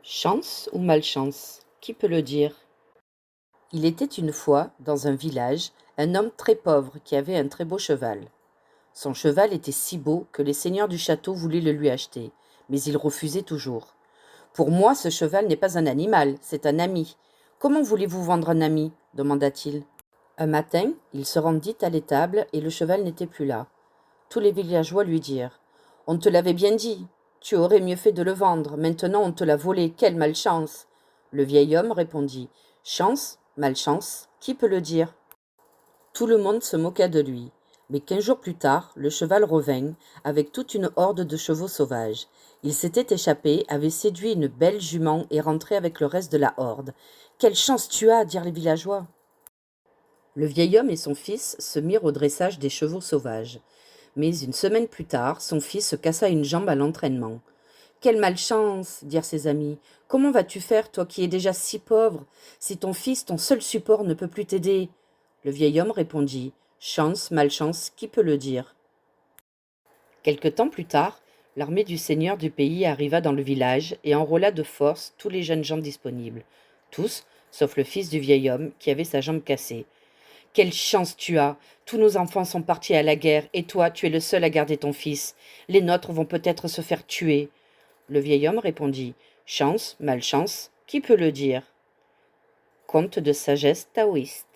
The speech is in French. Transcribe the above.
Chance ou malchance, qui peut le dire? Il était une fois, dans un village, un homme très pauvre qui avait un très beau cheval. Son cheval était si beau que les seigneurs du château voulaient le lui acheter, mais il refusait toujours. Pour moi, ce cheval n'est pas un animal, c'est un ami. Comment voulez-vous vendre un ami? Demanda-t-il. Un matin, il se rendit à l'étable et le cheval n'était plus là. Tous les villageois lui dirent: On te l'avait bien dit, tu aurais mieux fait de le vendre, maintenant on te l'a volé, quelle malchance! Le vieil homme répondit: Chance, malchance, qui peut le dire? Tout le monde se moqua de lui. Mais 15 jours plus tard, le cheval revint, avec toute une horde de chevaux sauvages. Il s'était échappé, avait séduit une belle jument et rentrait avec le reste de la horde. Quelle chance tu as, dirent les villageois. Le vieil homme et son fils se mirent au dressage des chevaux sauvages. Mais une semaine plus tard, son fils se cassa une jambe à l'entraînement. Quelle malchance, dirent ses amis. Comment vas-tu faire, toi qui es déjà si pauvre, si ton fils, ton seul support, ne peut plus t'aider? Le vieil homme répondit: Chance, malchance, qui peut le dire? Quelque temps plus tard, l'armée du seigneur du pays arriva dans le village et enrôla de force tous les jeunes gens disponibles. Tous, sauf le fils du vieil homme qui avait sa jambe cassée. Quelle chance tu as! Tous nos enfants sont partis à la guerre, et toi, tu es le seul à garder ton fils. Les nôtres vont peut-être se faire tuer. Le vieil homme répondit: Chance, malchance, qui peut le dire? Conte de sagesse taoïste.